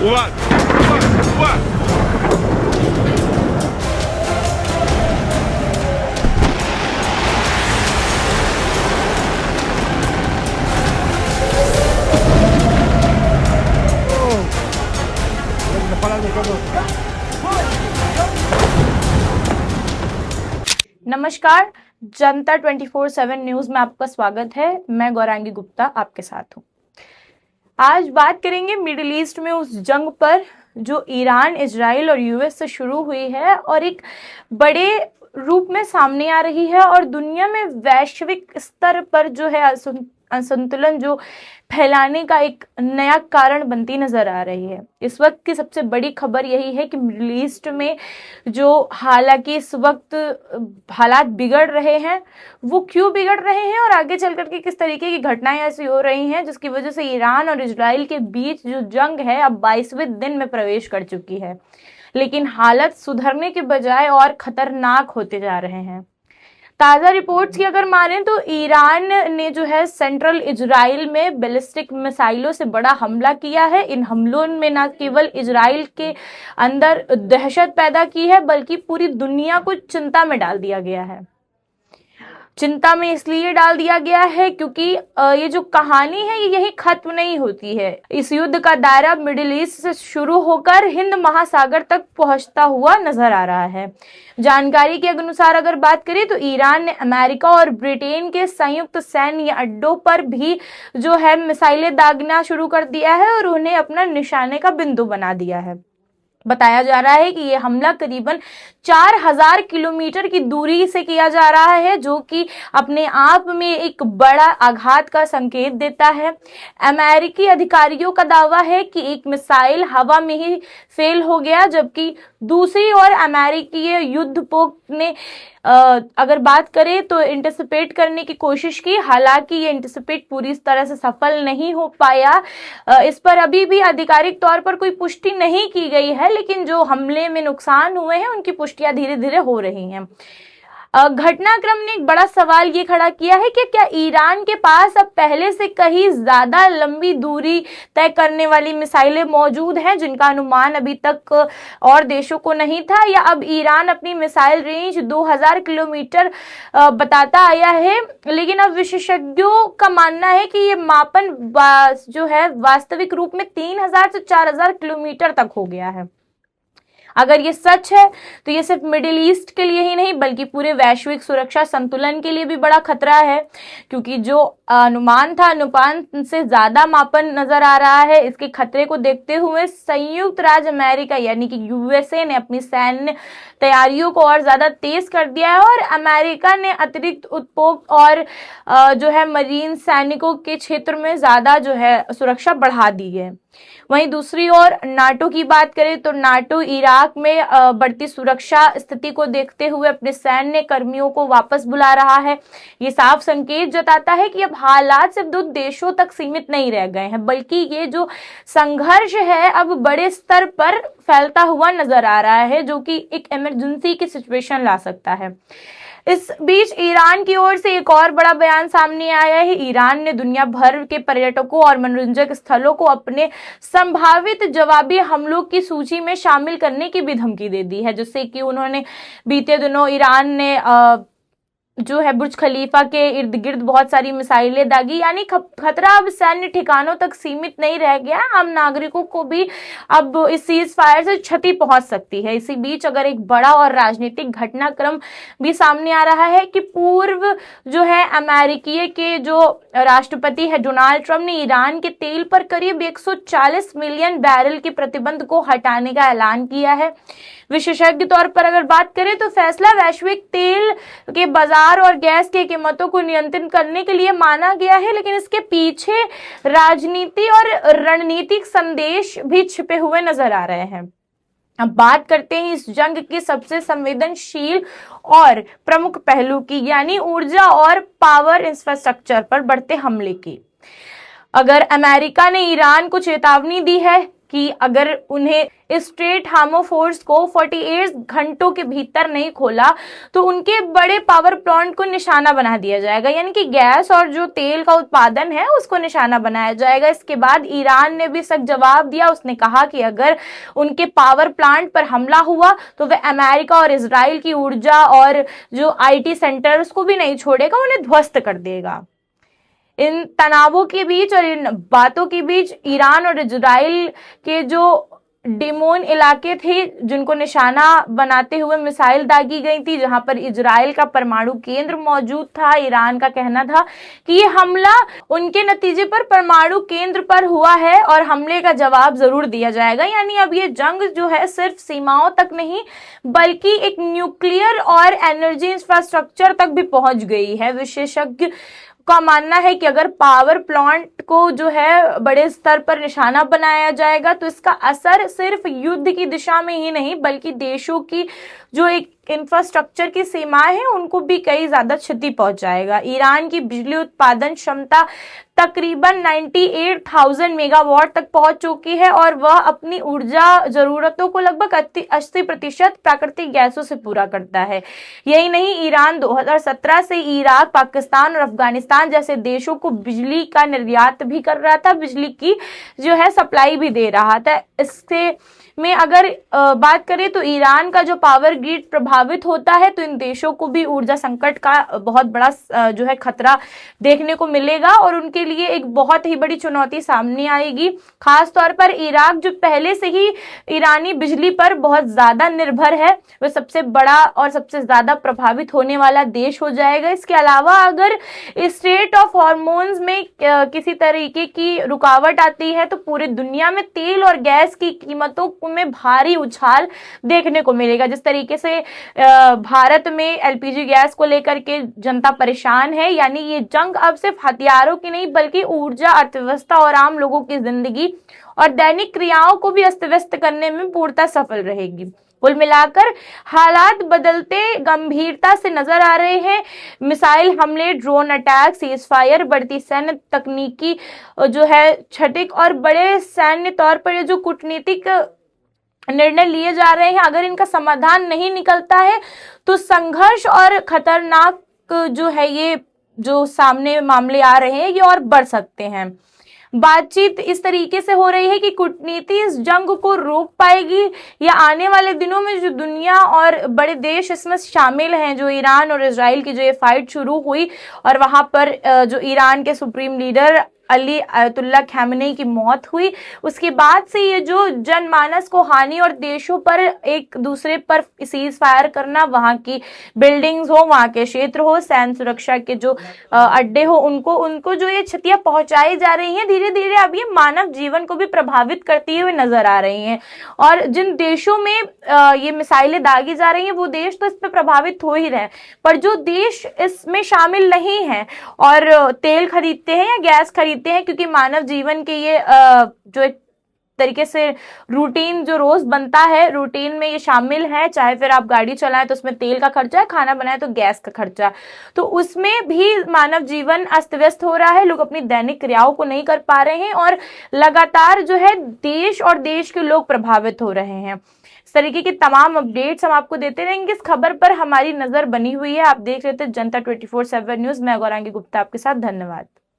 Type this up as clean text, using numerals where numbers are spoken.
Увар! Увар! Увар! नमस्कार, जनता 24/7 न्यूज में आपका स्वागत है। मैं गौरांगी गुप्ता आपके साथ हूँ। आज बात करेंगे मिडिल ईस्ट में उस जंग पर जो ईरान, इजराइल और यूएस से शुरू हुई है और एक बड़े रूप में सामने आ रही है और दुनिया में वैश्विक स्तर पर जो है असंतुलन जो फैलाने का एक नया कारण बनती नजर आ रही है। इस वक्त की सबसे बड़ी खबर यही है कि मिडिल ईस्ट में जो हालांकि इस वक्त हालात बिगड़ रहे हैं, वो क्यों बिगड़ रहे हैं और आगे चल करके किस तरीके की घटनाएं ऐसी हो रही हैं जिसकी वजह से ईरान और इजराइल के बीच जो जंग है अब 22वें दिन में प्रवेश कर चुकी है, लेकिन हालत सुधरने के बजाय और खतरनाक होते जा रहे हैं। ताजा रिपोर्ट्स की अगर मानें तो ईरान ने जो है सेंट्रल इजराइल में बैलिस्टिक मिसाइलों से बड़ा हमला किया है। इन हमलों में न केवल इजराइल के अंदर दहशत पैदा की है बल्कि पूरी दुनिया को चिंता में डाल दिया गया है। चिंता में इसलिए डाल दिया गया है क्योंकि ये जो कहानी है ये यही खत्म नहीं होती है। इस युद्ध का दायरा मिडिल ईस्ट से शुरू होकर हिंद महासागर तक पहुंचता हुआ नजर आ रहा है। जानकारी के अनुसार अगर बात करें तो ईरान ने अमेरिका और ब्रिटेन के संयुक्त सैन्य अड्डों पर भी जो है मिसाइलें दागना शुरू कर दिया है और उन्हें अपना निशाने का बिंदु बना दिया है। बताया जा रहा है कि यह हमला करीबन 4000 किलोमीटर की दूरी से किया जा रहा है, जो कि अपने आप में एक बड़ा आघात का संकेत देता है। अमेरिकी अधिकारियों का दावा है कि एक मिसाइल हवा में ही फेल हो गया, जबकि दूसरी ओर अमेरिकी युद्धपोत ने अगर बात करें तो इंटरसेप्ट करने की कोशिश की, हालांकि ये इंटरसेप्ट पूरी तरह से सफल नहीं हो पाया। इस पर अभी भी आधिकारिक तौर पर कोई पुष्टि नहीं की गई है, लेकिन जो हमले में नुकसान हुए हैं उनकी पुष्टियां धीरे धीरे हो रही हैं। घटनाक्रम ने एक बड़ा सवाल ये खड़ा किया है कि क्या ईरान के पास अब पहले से कहीं ज्यादा लंबी दूरी तय करने वाली मिसाइलें मौजूद हैं जिनका अनुमान अभी तक और देशों को नहीं था, या अब ईरान अपनी मिसाइल रेंज 2000 किलोमीटर बताता आया है, लेकिन अब विशेषज्ञों का मानना है कि ये मापन जो है वास्तविक रूप में 3000 से 4000 किलोमीटर तक हो गया है। अगर ये सच है तो ये सिर्फ मिडिल ईस्ट के लिए ही नहीं बल्कि पूरे वैश्विक सुरक्षा संतुलन के लिए भी बड़ा खतरा है, क्योंकि जो अनुमान था अनुमान से ज्यादा मापन नजर आ रहा है। इसके खतरे को देखते हुए संयुक्त राज्य अमेरिका यानी कि यूएसए ने अपनी सैन्य तैयारियों को और ज्यादा तेज कर दिया है और अमेरिका ने अतिरिक्त उत्पोक और जो है मरीन सैनिकों के क्षेत्र में ज्यादा जो है सुरक्षा बढ़ा दी है। वहीं दूसरी ओर नाटो की बात करें तो नाटो इराक में बढ़ती सुरक्षा स्थिति को देखते हुए अपने सैन्य कर्मियों को वापस बुला रहा है। ये साफ संकेत जताता है कि अब हालात सिर्फ दो देशों तक सीमित नहीं रह गए हैं, बल्कि ये जो संघर्ष है अब बड़े स्तर पर फैलता हुआ नजर आ रहा है, जो कि एक इमरजेंसी की सिचुएशन ला सकता है। इस बीच ईरान की ओर से एक और बड़ा बयान सामने आया है। ईरान ने दुनिया भर के पर्यटकों और मनोरंजक स्थलों को अपने संभावित जवाबी हमलों की सूची में शामिल करने की भी धमकी दे दी है, जिससे कि उन्होंने बीते दिनों ईरान ने जो है बुर्ज खलीफा के इर्द गिर्द बहुत सारी मिसाइलें दागी, यानी खतरा अब सैन्य ठिकानों तक सीमित नहीं रह गया। आम नागरिकों को भी अब इस सीज फायर से क्षति पहुंच सकती है। इसी बीच अगर एक बड़ा और राजनीतिक घटनाक्रम भी सामने आ रहा है कि पूर्व जो है अमेरिकी के जो राष्ट्रपति है डोनाल्ड ट्रंप ने ईरान के तेल पर करीब 140 मिलियन बैरल के प्रतिबंध को हटाने का ऐलान किया है। विशेषज्ञ तौर पर अगर बात करें तो फैसला वैश्विक तेल के बाजार और गैस की कीमतों को नियंत्रित करने के लिए माना गया है, लेकिन इसके पीछे राजनीति और रणनीतिक संदेश भी छिपे हुए नजर आ रहे हैं। अब बात करते हैं इस जंग के सबसे संवेदनशील और प्रमुख पहलू की, यानी ऊर्जा और पावर इंफ्रास्ट्रक्चर पर बढ़ते हमले की। अगर अमेरिका ने ईरान को चेतावनी दी है कि अगर उन्हें स्ट्रेट हार्मो फोर्स को 48 घंटों के भीतर नहीं खोला तो उनके बड़े पावर प्लांट को निशाना बना दिया जाएगा, यानी कि गैस और जो तेल का उत्पादन है उसको निशाना बनाया जाएगा। इसके बाद ईरान ने भी सख्त जवाब दिया। उसने कहा कि अगर उनके पावर प्लांट पर हमला हुआ तो वह अमेरिका और इजराइल की ऊर्जा और जो आईटी सेंटर्स को भी नहीं छोड़ेगा, उन्हें ध्वस्त कर देगा। इन तनावों के बीच और इन बातों के बीच ईरान और इजराइल के जो डिमोन इलाके थे जिनको निशाना बनाते हुए मिसाइल दागी गई थी, जहां पर इजराइल का परमाणु केंद्र मौजूद था, ईरान का कहना था कि ये हमला उनके नतीजे पर परमाणु केंद्र पर हुआ है और हमले का जवाब जरूर दिया जाएगा। यानी अब ये जंग जो है सिर्फ सीमाओं तक नहीं बल्कि एक न्यूक्लियर और एनर्जी इंफ्रास्ट्रक्चर तक भी पहुंच गई है। विशेषज्ञ का मानना है कि अगर पावर प्लांट को जो है बड़े स्तर पर निशाना बनाया जाएगा तो इसका असर सिर्फ युद्ध की दिशा में ही नहीं बल्कि देशों की जो एक इंफ्रास्ट्रक्चर की सीमाएं हैं उनको भी कई ज्यादा क्षति पहुंचाएगा। ईरान की बिजली उत्पादन क्षमता तकरीबन 98,000 मेगावाट तक पहुंच चुकी है और वह अपनी ऊर्जा जरूरतों को लगभग 80% प्राकृतिक गैसों से पूरा करता है। यही नहीं, ईरान 2017 से इराक, पाकिस्तान और अफगानिस्तान जैसे देशों को बिजली का निर्यात भी कर रहा था, बिजली की जो है सप्लाई भी दे रहा था। इससे में अगर बात करें तो ईरान का जो पावर ग्रिड प्रभावित होता है तो इन देशों को भी ऊर्जा संकट का बहुत बड़ा जो है खतरा देखने को मिलेगा और उनके लिए एक बहुत ही बड़ी चुनौती सामने आएगी। खास तौर पर इराक जो पहले से ही ईरानी बिजली पर बहुत ज्यादा निर्भर है, वह सबसे बड़ा और सबसे ज्यादा प्रभावित होने वाला देश हो जाएगा। इसके अलावा अगर स्ट्रेट ऑफ हॉर्मोन्स में किसी तरीके की रुकावट आती है तो पूरी दुनिया में तेल और गैस की कीमतों में भारी उछाल देखने को मिलेगा। जिस तरीके से भारत में एलपीजी गैस को लेकर के जनता परेशान है, यानी ये जंग अब सिर्फ हथियारों की नहीं बल्कि ऊर्जा, अर्थव्यवस्था और आम लोगों की जिंदगी और दैनिक क्रियाओं को भी अस्त व्यस्त करने में पूर्णतः सफल रहेगी। कुल मिलाकर हालात बदलते गंभीरता से नजर आ रहे हैं। मिसाइल हमले, ड्रोन अटैक, सीजफायर, बढ़ती सैन्य तकनीकी जो है छटिक और बड़े सैन्य तौर पर जो कूटनीतिक निर्णय लिए जा रहे हैं, अगर इनका समाधान नहीं निकलता है तो संघर्ष और खतरनाक जो है ये जो सामने मामले आ रहे हैं ये और बढ़ सकते हैं। बातचीत इस तरीके से हो रही है कि कूटनीति इस जंग को रोक पाएगी या आने वाले दिनों में जो दुनिया और बड़े देश इसमें शामिल हैं, जो ईरान और इजराइल की जो ये फाइट शुरू हुई और वहां पर जो ईरान के सुप्रीम लीडर अली आयतुल्लाह खamenei की मौत हुई, उसके बाद से ये जो जनमानस को हानि और देशों पर एक दूसरे पर सीज फायर करना, वहां की बिल्डिंग्स हो, वहां के क्षेत्र हो, सैन्य सुरक्षा के जो अड्डे हो, उनको जो ये क्षतियां पहुंचाई जा रही हैं, धीरे धीरे अब ये मानव जीवन को भी प्रभावित करती हुए नजर आ रही हैं। और जिन देशों में ये मिसाइलें दागी जा रही हैं वो देश तो इस पर प्रभावित हो ही रहे, पर जो देश इसमें शामिल नहीं है और तेल खरीदते हैं या गैस खरीदते हैं, क्योंकि मानव जीवन के ये जो एक तरीके से रूटीन जो रोज बनता है, रूटीन में ये शामिल है, चाहे फिर आप गाड़ी चलाएं तो उसमें तेल का खर्चा है, खाना बनाएं तो गैस का खर्चा, तो उसमें भी मानव जीवन अस्त व्यस्त हो रहा है। लोग अपनी दैनिक क्रियाओं को नहीं कर पा रहे हैं और लगातार जो है देश और देश के लोग प्रभावित हो रहे हैं। इस तरीके की तमाम अपडेट्स हम आपको देते रहेंगे। इस खबर पर हमारी नजर बनी हुई है। आप देख रहे थे जनता 24/7 न्यूज। मैं गौरांगी गुप्ता आपके साथ। धन्यवाद।